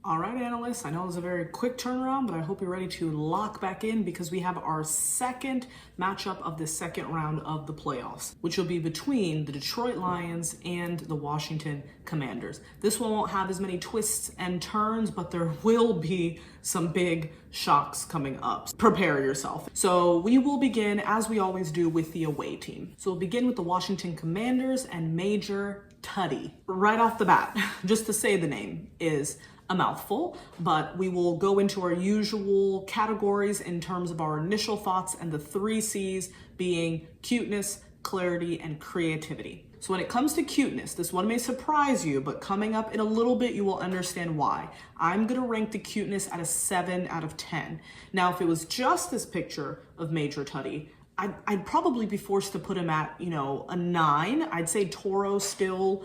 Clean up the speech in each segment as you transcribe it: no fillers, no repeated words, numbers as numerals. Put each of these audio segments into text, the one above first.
All right, analysts, I know it was a very quick turnaround, but I hope you're ready to lock back in because we have our second matchup of the second round of the playoffs, which will be between the Detroit Lions and the Washington Commanders. This one won't have as many twists and turns, but there will be some big shocks coming up. Prepare yourself. So we will begin, as we always do, with the away team. So we'll begin with the Washington Commanders and Major Tuddy. Right off the bat, just to say the name is a mouthful, but we will go into our usual categories in terms of our initial thoughts, and the 3 C's being cuteness, clarity, and creativity. So when it comes to cuteness, this one may surprise you, but coming up in a little bit, you will understand why. I'm gonna rank the cuteness at a 7 out of 10. Now, if it was just this picture of Major Tuddy, I'd probably be forced to put him at, a 9. I'd say Toro still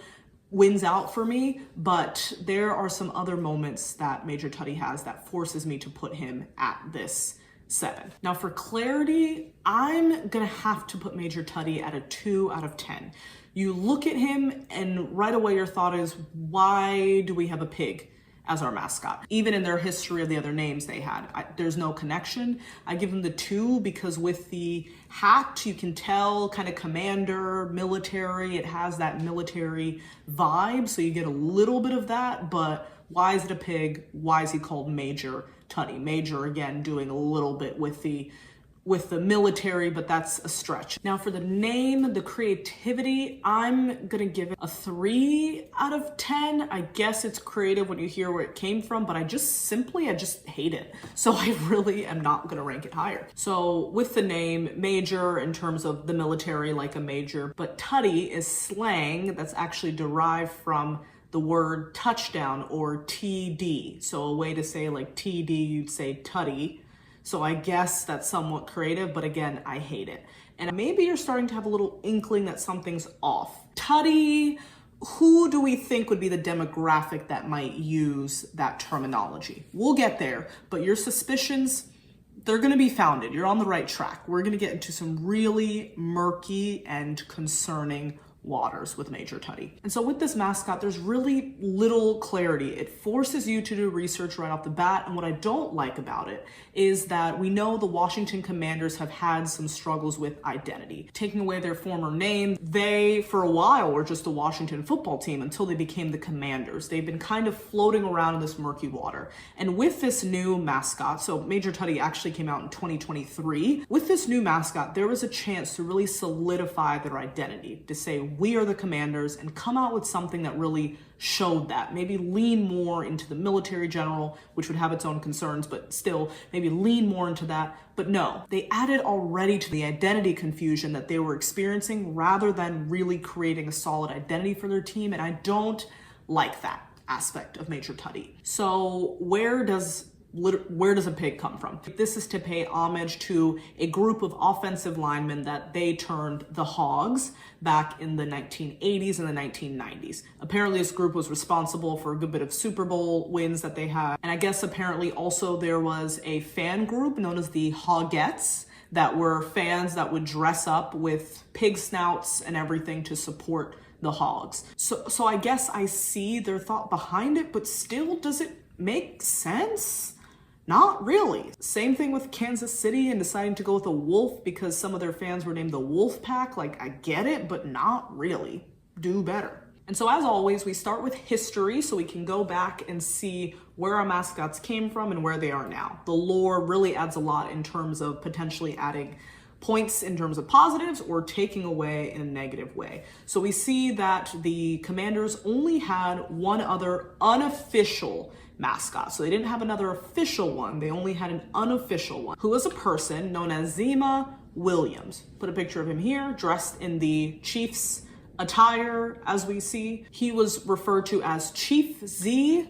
wins out for me, but there are some other moments that Major Tuddy has that forces me to put him at this 7. Now for clarity, I'm gonna have to put Major Tuddy at a 2 out of 10. You look at him and right away your thought is, why do we have a pig as our mascot? Even in their history of the other names they had, there's no connection. I give them the 2 because with the hat, you can tell kind of commander, military, it has that military vibe. So you get a little bit of that, but why is it a pig? Why is he called Major Tuddy? Major, again, doing a little bit with the military, but that's a stretch. Now for the name, the creativity, I'm gonna give it a 3 out of 10. I guess it's creative when you hear where it came from, but I just hate it. So I really am not gonna rank it higher. So with the name Major, in terms of the military, like a major, but Tuddy is slang that's actually derived from the word touchdown, or TD. So a way to say like TD, you'd say Tuddy. So I guess that's somewhat creative, but again, I hate it. And maybe you're starting to have a little inkling that something's off. Tuddy, who do we think would be the demographic that might use that terminology? We'll get there, but your suspicions, they're gonna be founded. You're on the right track. We're gonna get into some really murky and concerning waters with Major Tuddy. And so with this mascot, there's really little clarity. It forces you to do research right off the bat. And what I don't like about it is that we know the Washington Commanders have had some struggles with identity. Taking away their former name, they, for a while, were just the Washington football team until they became the Commanders. They've been kind of floating around in this murky water. And with this new mascot, so Major Tuddy actually came out in 2023. With this new mascot, there was a chance to really solidify their identity, to say, we are the Commanders, and come out with something that really showed that. Maybe lean more into the military general, which would have its own concerns, but still maybe lean more into that. But no, they added already to the identity confusion that they were experiencing rather than really creating a solid identity for their team. And I don't like that aspect of Major Tuddy. So where does a pig come from? This is to pay homage to a group of offensive linemen that they termed the Hogs back in the 1980s and the 1990s. Apparently this group was responsible for a good bit of Super Bowl wins that they had. And I guess apparently also there was a fan group known as the Hogettes that were fans that would dress up with pig snouts and everything to support the Hogs. So I guess I see their thought behind it, but still, does it make sense? Not really. Same thing with Kansas City and deciding to go with a wolf because some of their fans were named the Wolf Pack. Like, I get it, but not really. Do better. And so as always, we start with history so we can go back and see where our mascots came from and where they are now. The lore really adds a lot in terms of potentially adding points in terms of positives or taking away in a negative way. So we see that the Commanders only had one other unofficial mascot. So they didn't have another official one. They only had an unofficial one, who was a person known as Zima Williams. Put a picture of him here, dressed in the Chiefs attire, as we see. He was referred to as Chief Z,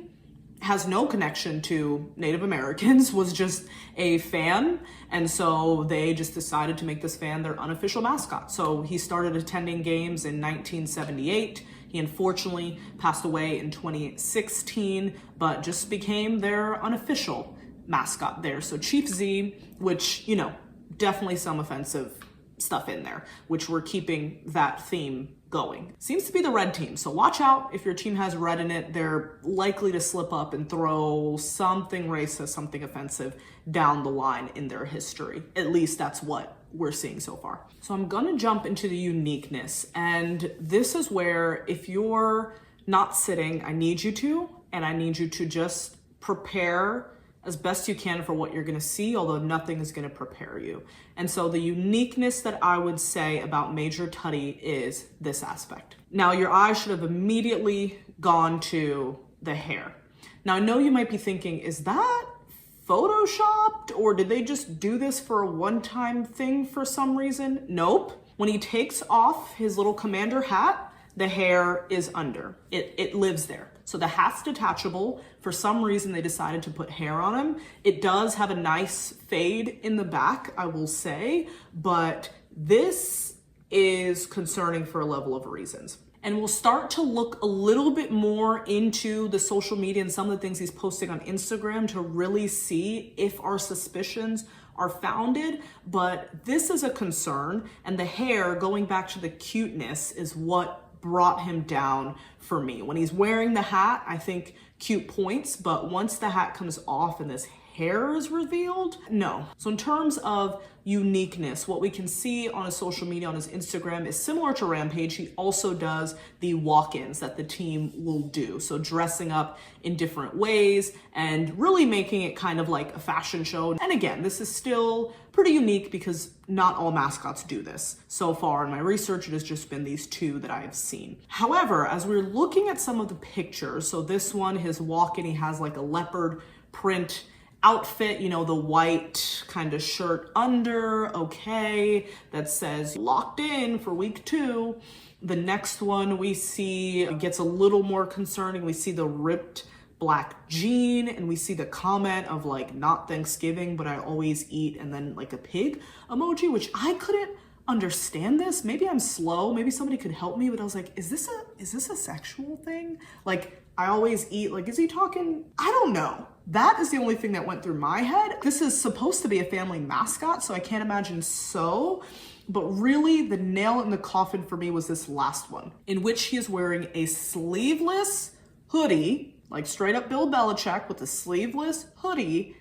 has no connection to Native Americans, was just a fan. And so they just decided to make this fan their unofficial mascot. So he started attending games in 1978. He unfortunately passed away in 2016, but just became their unofficial mascot there. So Chief Z, which, definitely some offensive stuff in there, which we're keeping that theme going. Seems to be the red team, so watch out. If your team has red in it, they're likely to slip up and throw something racist, something offensive down the line in their history. At least that's what we're seeing so far. So I'm gonna jump into the uniqueness, and this is where, if you're not sitting, I need you to, and I need you to just prepare as best you can for what you're gonna see, although nothing is gonna prepare you. And so the uniqueness that I would say about Major Tuddy is this aspect. Now, your eyes should have immediately gone to the hair. Now, I know you might be thinking, is that photoshopped, or did they just do this for a one-time thing for some reason? Nope. When he takes off his little commander hat, the hair is under. It lives there. So the hat's detachable. For some reason, they decided to put hair on him. It does have a nice fade in the back, I will say, but this is concerning for a level of reasons. And we'll start to look a little bit more into the social media and some of the things he's posting on Instagram to really see if our suspicions are founded, but this is a concern, and the hair, going back to the cuteness, is what brought him down for me. When he's wearing the hat, I think cute points, but once the hat comes off and this hair is revealed, no. So in terms of uniqueness, what we can see on his social media, on his Instagram, is similar to Rampage. He also does the walk-ins that the team will do. So dressing up in different ways and really making it kind of like a fashion show. And again, this is still pretty unique because not all mascots do this. So far in my research, it has just been these two that I have seen. However, as we're looking at some of the pictures, so this one, his walk-in, he has like a leopard print outfit, you know, the white kind of shirt under, okay, that says locked in for week 2. The next one we see, it gets a little more concerning. We see the ripped black jean, and we see the comment of like, not Thanksgiving, but I always eat, and then like a pig emoji, which I couldn't understand this. Maybe I'm slow, maybe somebody could help me, but I was like, is this a sexual thing? Like, I always eat, like, is he talking? I don't know. That is the only thing that went through my head. This is supposed to be a family mascot, so I can't imagine so. But really, the nail in the coffin for me was this last one, in which he is wearing a sleeveless hoodie, like straight up Bill Belichick with a sleeveless hoodie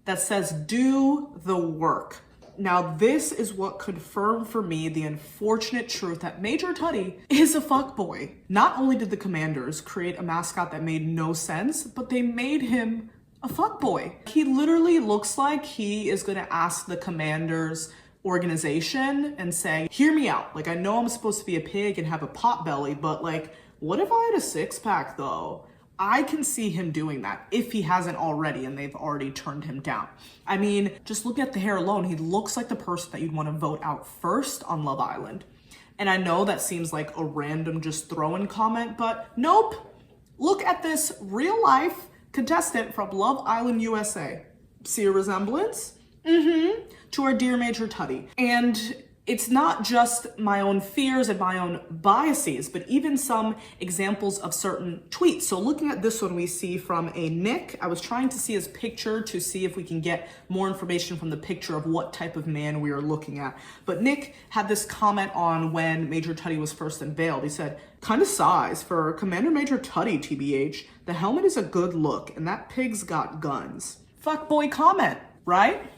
that says, do the work. Now, this is what confirmed for me the unfortunate truth that Major Tuddy is a fuckboy. Not only did the Commanders create a mascot that made no sense, but they made him a fuckboy. He literally looks like he is gonna ask the Commanders organization and say, hear me out. Like, I know I'm supposed to be a pig and have a pot belly, but like, what if I had a 6-pack though? I can see him doing that if he hasn't already and they've already turned him down. I mean, just look at the hair alone. He looks like the person that you'd want to vote out first on Love Island. And I know that seems like a random just throw-in comment, but nope. Look at this real life contestant from Love Island USA. See a resemblance? To our dear Major Tuddy. And it's not just my own fears and my own biases, but even some examples of certain tweets. So looking at this one, we see from a Nick. I was trying to see his picture to see if we can get more information from the picture of what type of man we are looking at. But Nick had this comment on when Major Tuddy was first unveiled. He said, kind of size for Commander Major Tuddy, TBH. The helmet is a good look, and that pig's got guns. Fuckboy comment, right?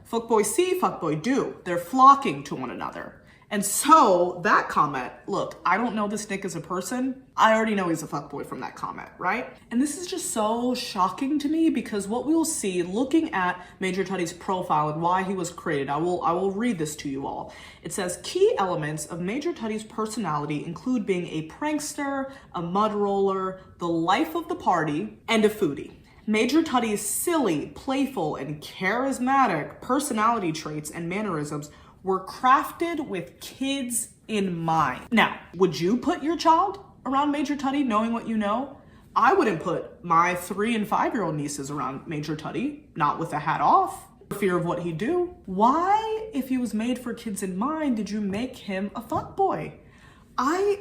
Fuckboy see, fuckboy do. They're flocking to one another. And so that comment, look, I don't know this Nick as a person. I already know he's a fuckboy from that comment, right? And this is just so shocking to me because what we'll see looking at Major Tuddy's profile and why he was created, I will read this to you all. It says, key elements of Major Tuddy's personality include being a prankster, a mud roller, the life of the party, and a foodie. Major Tuddy's silly, playful, and charismatic personality traits and mannerisms were crafted with kids in mind. Now, would you put your child around Major Tuddy knowing what you know? I wouldn't put my 3- and 5-year-old nieces around Major Tuddy, not with the hat off, for fear of what he'd do. Why, if he was made for kids in mind, did you make him a fuckboy?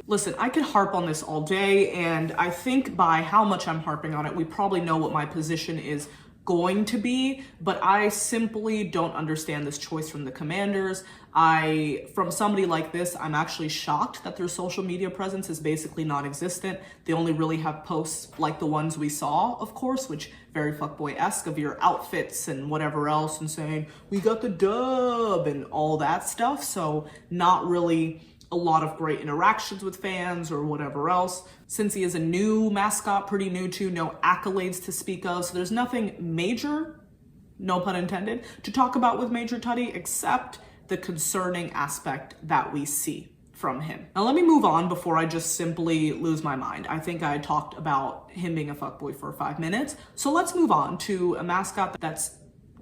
Listen, I could harp on this all day, and I think by how much I'm harping on it, we probably know what my position is going to be, but I simply don't understand this choice from the Commanders. From somebody like this, I'm actually shocked that their social media presence is basically non-existent. They only really have posts like the ones we saw, of course, which very fuckboy-esque of your outfits and whatever else and saying, we got the dub and all that stuff. So not really a lot of great interactions with fans or whatever else. Since he is a new mascot, pretty new too, no accolades to speak of. So there's nothing major, no pun intended, to talk about with Major Tutty except the concerning aspect that we see from him. Now let me move on before I just simply lose my mind. I think I talked about him being a fuckboy for 5 minutes. So let's move on to a mascot that's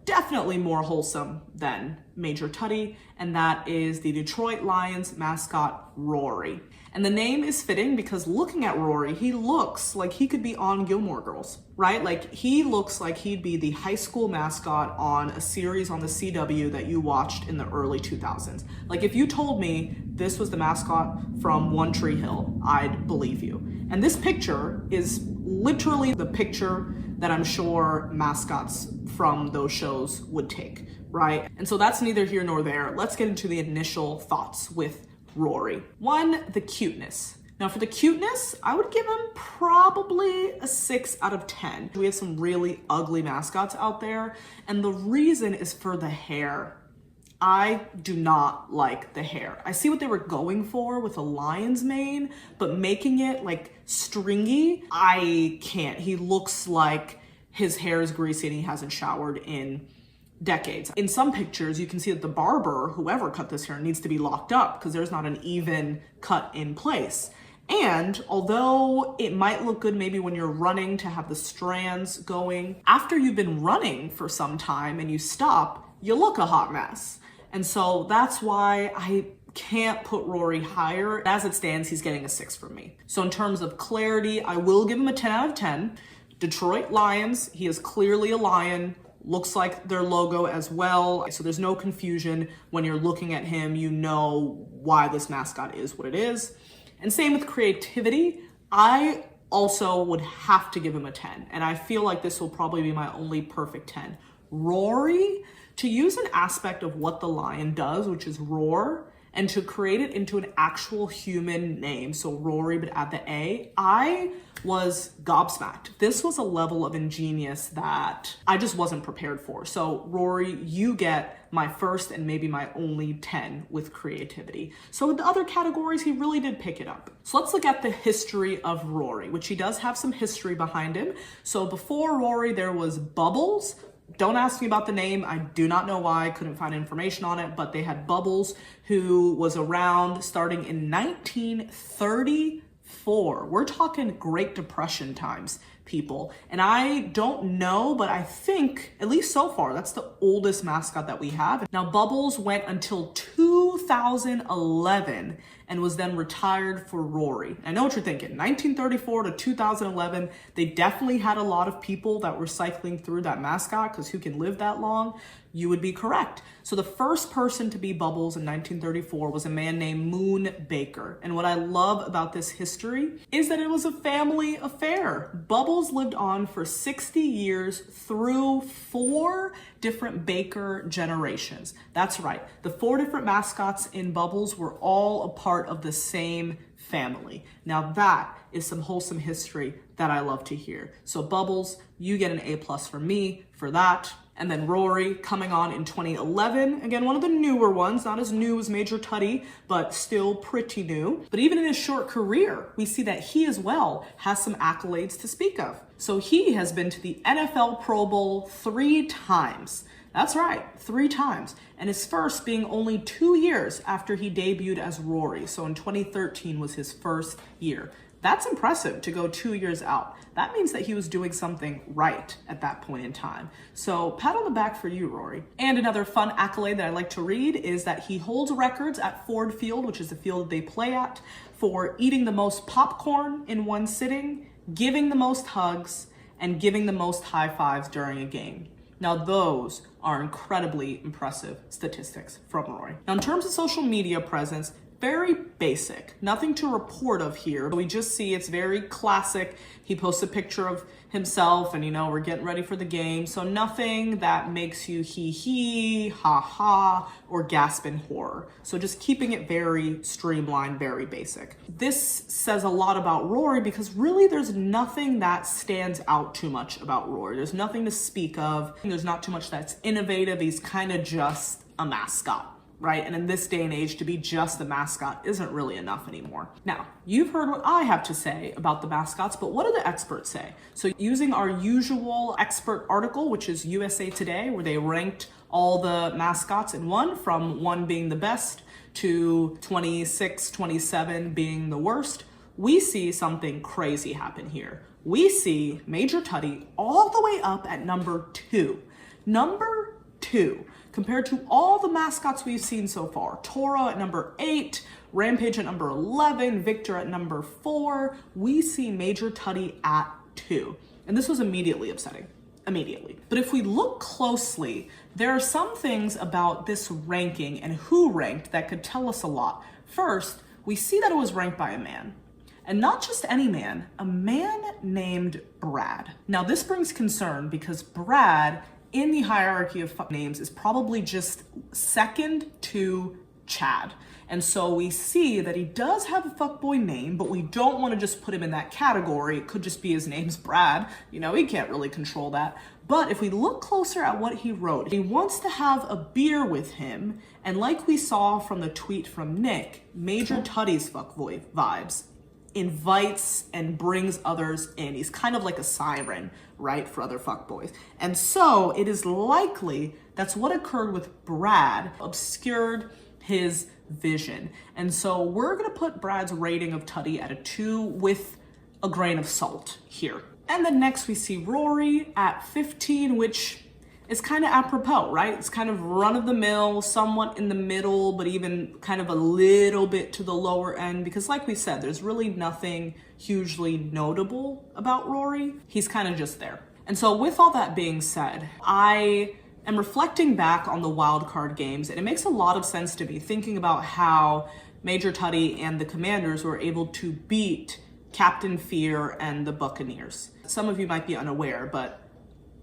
definitely more wholesome than Major Tutty, and that is the Detroit Lions mascot, Rory. And the name is fitting because looking at Rory, he looks like he could be on Gilmore Girls, right? Like he looks like he'd be the high school mascot on a series on the CW that you watched in the early 2000s. Like if you told me this was the mascot from One Tree Hill, I'd believe you. And this picture is literally the picture that I'm sure mascots from those shows would take, right? And so that's neither here nor there. Let's get into the initial thoughts with Rory. One, the cuteness. Now for the cuteness, I would give him probably a 6 out of 10. We have some really ugly mascots out there, and the reason is for the hair. I do not like the hair. I see what they were going for with a lion's mane, but making it like stringy, I can't. He looks like his hair is greasy and he hasn't showered in decades. In some pictures, you can see that the barber, whoever cut this hair, needs to be locked up because there's not an even cut in place. And although it might look good maybe when you're running to have the strands going, after you've been running for some time and you stop, you look a hot mess. And so that's why I can't put Rory higher. As it stands, he's getting a 6 from me. So in terms of clarity, I will give him a 10 out of 10. Detroit Lions, he is clearly a lion, looks like their logo as well. So there's no confusion when you're looking at him, you know why this mascot is what it is. And same with creativity. I also would have to give him a 10. And I feel like this will probably be my only perfect 10. Rory, to use an aspect of what the lion does, which is roar, and to create it into an actual human name, so Rory, but add the A, I was gobsmacked. This was a level of ingenious that I just wasn't prepared for. So Rory, you get my first and maybe my only 10 with creativity. So with the other categories, he really did pick it up. So let's look at the history of Rory, which he does have some history behind him. So before Rory, there was Bubbles. Don't ask me about the name. I do not know why. I couldn't find information on it, but they had Bubbles, who was around starting in 1934. We're talking Great Depression times, people. And I don't know, but I think, at least so far, that's the oldest mascot that we have. Now, Bubbles went until 2011 and was then retired for Rory. I know what you're thinking. 1934 to 2011, they definitely had a lot of people that were cycling through that mascot, because who can live that long? You would be correct. So the first person to be Bubbles in 1934 was a man named Moon Baker. And what I love about this history is that it was a family affair. Bubbles lived on for 60 years through 4 different Baker generations. That's right. The 4 different mascots in Bubbles were all a part of the same family. Now that is some wholesome history that I love to hear. So Bubbles, you get an A+ from me for that. And then Rory coming on in 2011. Again, one of the newer ones, not as new as Major Tutty, but still pretty new. But even in his short career, we see that he as well has some accolades to speak of. So he has been to the NFL Pro Bowl 3 times. That's right, 3 times. And his first being only 2 years after he debuted as Rory. So in 2013 was his first year. That's impressive to go 2 years out. That means that he was doing something right at that point in time. So pat on the back for you, Rory. And another fun accolade that I like to read is that he holds records at Ford Field, which is the field they play at, for eating the most popcorn in one sitting, giving the most hugs, and giving the most high fives during a game. Now those are incredibly impressive statistics from Rory. Now in terms of social media presence, Very basic, nothing to report of here. We just see it's very classic. He posts a picture of himself and, you know, we're getting ready for the game. So nothing that makes you hee, ha ha, or gasp in horror. So just keeping it very streamlined, very basic. This says a lot about Rory because really there's nothing that stands out too much about Rory. There's nothing to speak of. There's not too much that's innovative. He's kind of just a mascot. Right? And in this day and age, to be just the mascot isn't really enough anymore. Now, you've heard what I have to say about the mascots, but what do the experts say? So using our usual expert article, which is USA Today, where they ranked all the mascots in one, from 1 being the best to 26, 27 being the worst, we see something crazy happen here. We see Major Tuddy all the way up at number 2. Number 2. Compared to all the mascots we've seen so far, Toro at number 8, Rampage at number 11, Victor at number 4, we see Major Tuddy at 2. And this was immediately upsetting, immediately. But if we look closely, there are some things about this ranking and who ranked that could tell us a lot. First, we see that it was ranked by a man. And not just any man, a man named Brad. Now this brings concern because Brad in the hierarchy of names is probably just second to Chad. And so we see that he does have a fuckboy name, but we don't want to just put him in that category. It could just be his name's Brad. You know, he can't really control that. But if we look closer at what he wrote, he wants to have a beer with him. And like we saw from the tweet from Nick, Major Tuddy's fuckboy vibes, invites and brings others in. He's kind of like a siren, right, for other fuckboys. And so it is likely that's what occurred with Brad, obscured his vision. And so we're gonna put Brad's rating of Tuddy at a 2 with a grain of salt here. And then next we see Rory at 15, which is kind of apropos, right? It's kind of run-of-the-mill, somewhat in the middle, but even kind of a little bit to the lower end, because like we said, there's really nothing hugely notable about Rory. He's kind of just there. And so with all that being said, I am reflecting back on the wildcard games, and it makes a lot of sense to me thinking about how Major Tuddy and the Commanders were able to beat Captain Fear and the Buccaneers. Some of you might be unaware, but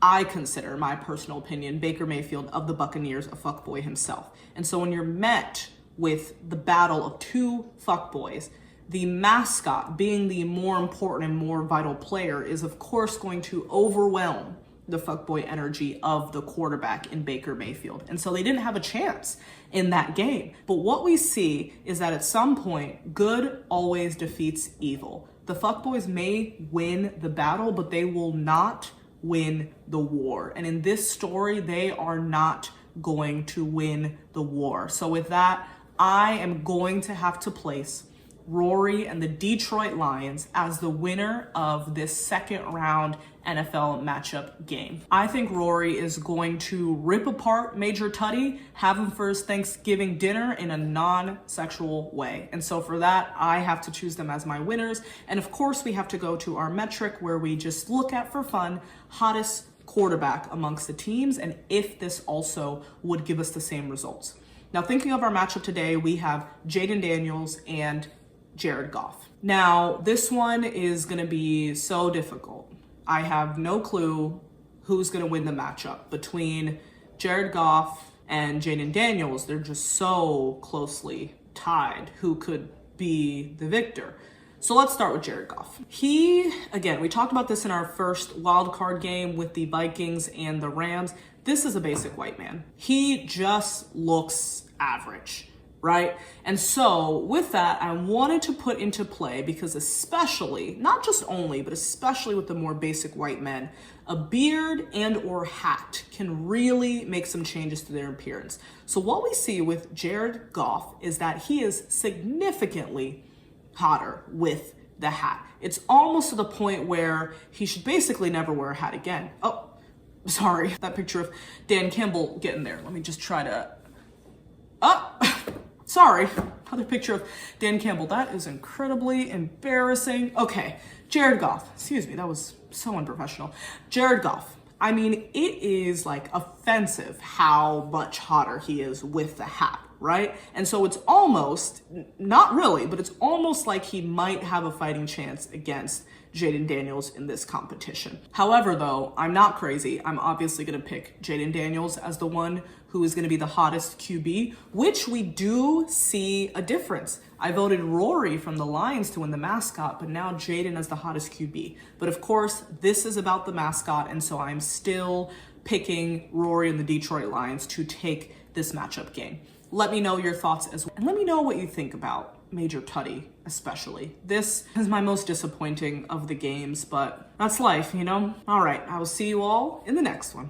I consider, my personal opinion, Baker Mayfield of the Buccaneers a fuckboy himself. And so when you're met with the battle of two fuckboys, the mascot, being the more important and more vital player, is of course going to overwhelm the fuckboy energy of the quarterback in Baker Mayfield. And so they didn't have a chance in that game. But what we see is that at some point, good always defeats evil. The fuckboys may win the battle, but they will not win the war. And in this story, they are not going to win the war. So with that, I am going to have to place Rory and the Detroit Lions as the winner of this second round NFL matchup game. I think Rory is going to rip apart Major Tuddy, have him for his Thanksgiving dinner in a non-sexual way. And so for that, I have to choose them as my winners. And of course, we have to go to our metric where we just look at, for fun, hottest quarterback amongst the teams, and if this also would give us the same results. Now, thinking of our matchup today, we have Jayden Daniels and Jared Goff. Now, this one is going to be so difficult. I have no clue who's going to win the matchup between Jared Goff and Jayden Daniels. They're just so closely tied. Who could be the victor? So let's start with Jared Goff. Again, we talked about this in our first wild card game with the Vikings and the Rams. This is a basic white man. He just looks average, right? And so with that, I wanted to put into play, because especially, not just only, but especially with the more basic white men, a beard and or hat can really make some changes to their appearance. So what we see with Jared Goff is that he is significantly hotter with the hat. It's almost to the point where he should basically never wear a hat again. Oh, sorry, that picture of Dan Campbell getting there. Let me just try to, sorry, another picture of Dan Campbell. That is incredibly embarrassing. Okay, Jared Goff, excuse me, that was so unprofessional. Jared Goff, I mean, it is like offensive how much hotter he is with the hat, right? And so it's almost, not really, but it's almost like he might have a fighting chance against Jaden Daniels in this competition. However, though, I'm not crazy. I'm obviously going to pick Jaden Daniels as the one who is going to be the hottest QB, which we do see a difference. I voted Rory from the Lions to win the mascot, but now Jaden as the hottest QB. But of course, this is about the mascot, and so I'm still picking Rory and the Detroit Lions to take this matchup game. Let me know your thoughts as well, and let me know what you think about Major Tutty especially. This is my most disappointing of the games, but that's life, you know? All right, I will see you all in the next one.